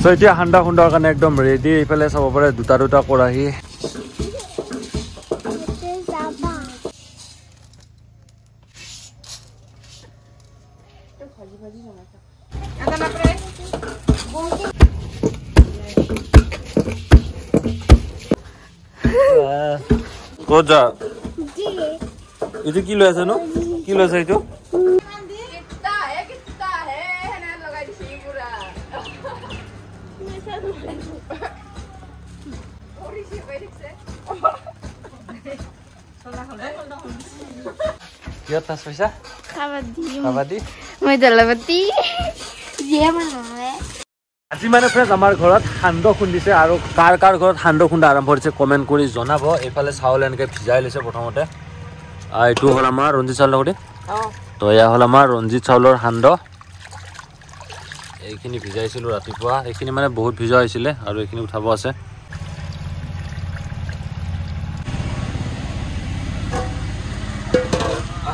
so এতিয়া হান্ডা খুন্দাৰ কাৰণে একদম ৰেডি এইফালে চাব পাৰে দুটা দুটা কৰাহি ক'ত যা এইটো কি লৈ আছে নো কি লৈ আছে এইটো কিয় তাছ পইচা কাবাডী মই দলপতি জিয়া মানে আজি মানে ফ্ৰেন্ড আমাৰ ঘৰত সান্দহ খুন্দিছে আৰু কাৰ কাৰ ঘৰত সান্দহ খুন্দা আৰম্ভ কৰিছে কমেন্ট কৰি জনাব এইফালে চাউল এনেকৈ ভিজাই লৈছে প্ৰথমতে এইটো হ'ল আমাৰ ৰঞ্জিত চাউল লগতে তো এয়া হ'ল আমাৰ ৰঞ্জিত চাউলৰ সান্দহ এইখিনি ভিজাইছিলোঁ ৰাতিপুৱা এইখিনি মানে বহুত ভিজা হৈছিলে আৰু এইখিনি উঠাব আছে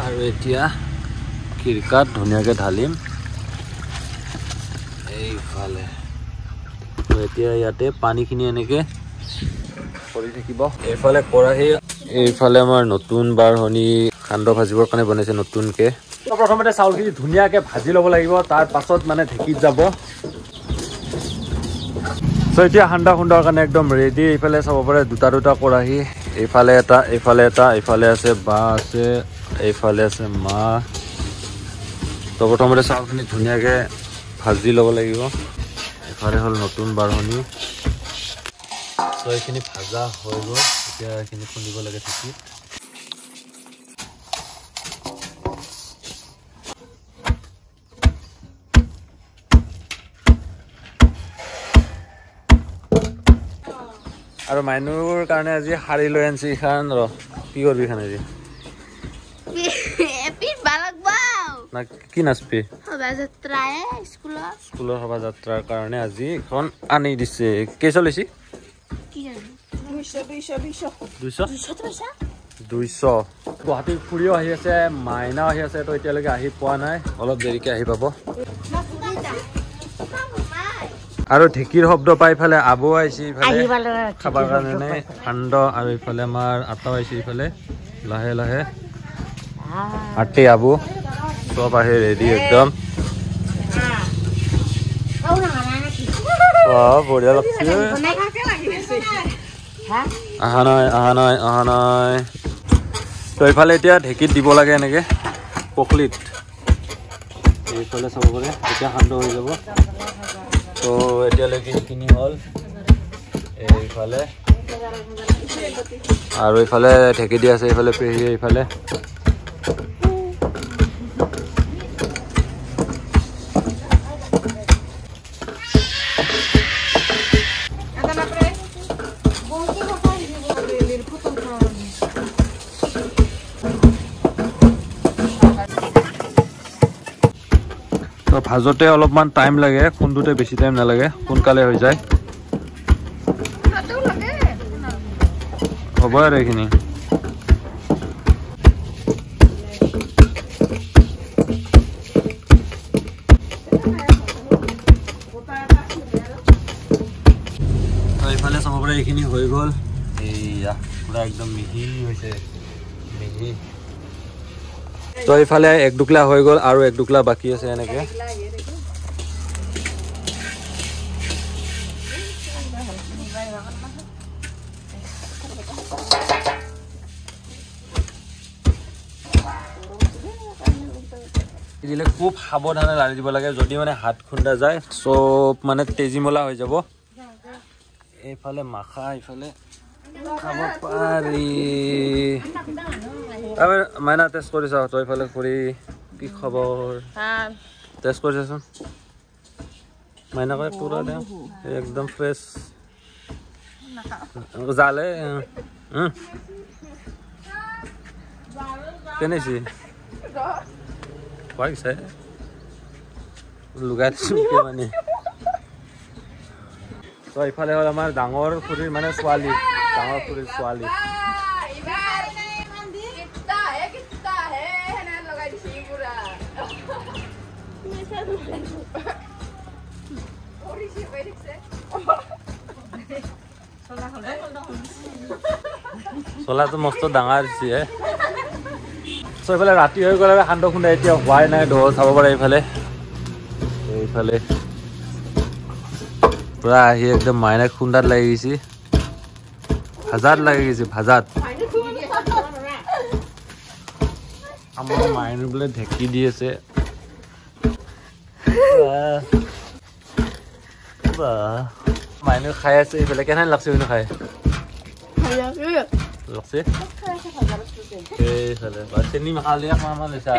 আৰু এতিয়া খিৰকাত ধুনীয়াকৈ ঢালিম এইফালে তো এতিয়া ইয়াতে পানীখিনি এনেকৈ কৰি থাকিব এইফালে কৰাহি এইফালে আমাৰ নতুন বাৰহনি সান্দহ ভাজিবৰ কাৰণে বনাইছে নতুনকৈ প্ৰথমতে চাউলখিনি ধুনীয়াকৈ ভাজি ল'ব লাগিব তাৰ পাছত মানে ঢেঁকীত যাব সো এতিয়া সান্দহ খুন্দাৰ কাৰণে একদম ৰেডি এইফালে চাব পাৰে দুটা দুটা কৰাহি এইফালে এটা এইফালে আছে বা আছে এইফালে আছে মা তো প্ৰথমতে চাউলখিনি ধুনীয়াকৈ ভাজি ল'ব লাগিব এইফালে হ'ল নতুন বাৰহনি তো এইখিনি ভাজা হৈ গ'ল এতিয়া এইখিনি খুন্দিব লাগে ঢেঁকীত আৰু মাইনুৰ কাৰণে আজি শাৰী লৈ আনিছে ইখান ৰ কি কৰবি খান আজি না কি নাচবি স্কুলৰ শোভাযাত্ৰাৰ কাৰণে আজি এখন আনি দিছে কেই চলিছি 200 গুৱাহাটী ফুৰিও আহি আছে মাইনাও আহি আছে তো এতিয়ালৈকে আহি পোৱা নাই অলপ দেৰিকে আহি পাব আৰু ঢেঁকীৰ শব্দ পাই ইফালে আবু আহিছে ইফালে খাবৰ কাৰণে সান্দহ আৰু ইফালে আমাৰ আটাও আহিছে ইফালে লাহে লাহে আটি আবু সব আহে ৰেডি একদম বঢ়িয়া লাগছে আহা নাই তো এইফালে এতিয়া ঢেঁকীত দিব লাগে এনেকৈ পকলিত এইফালে চাব পাৰে এতিয়া সান্দহ হৈ যাব তো এতিয়ালৈকে সেইখিনি হ'ল এইফালে আৰু এইফালে ঢেঁকী দি আছে এইফালে পেহী এইফালে ভাজতে অলপমান টাইম লাগে খুন্দুতে বেছি টাইম নালাগে সোনকালে হৈ যায় হ'ব আৰু এইখিনি এইফালে চাব পাৰে এইখিনি হৈ গ'ল এইয়া পুৰা একদম মিহি হৈছে মিহি তো এইফালে এক দুকলা হৈ গ'ল আৰু এক দুকলা বাকী আছে এনেকৈ দিলে খুব সাৱধানে লাৰি দিব লাগে যদি মানে হাত খুন্দা যায় চব মানে তেজিমলা হৈ যাব এইফালে মাখা এইফালে খাব পাৰি মাইনা টেষ্ট কৰি চাওঁ তই এইফালে কৰি কি খবৰ টেষ্ট কৰি চাচোন মাইনা কয় পুৰা দে একদম ফ্ৰেছ জালে কেনেছি পাইছে লুগাই মানে তো ইফালে হ'ল আমাৰ ডাঙৰ খুৰীৰ মানে ছোৱালী ডাঙৰ খুৰীৰ ছোৱালী চলাটো মস্ত ডাঙৰ দিছে চ' এইফালে ৰাতি হৈ গ'লে সান্দহ খুন্দা এতিয়া হোৱাই নাই ঢোল চাব পাৰে এইফালে পুৰা আহি একদম মাইনাক খুন্দাত লাগি গৈছে ভাজাত লাগি গৈছে ভাজাত আমাৰ মাইনু বোলে ঢেঁকি দি আছে মাইনু খাই আছে এইফালে কেনে লাগছে মাইনু খাই লাগছে এইফালে চেনি মাখালি লৈছা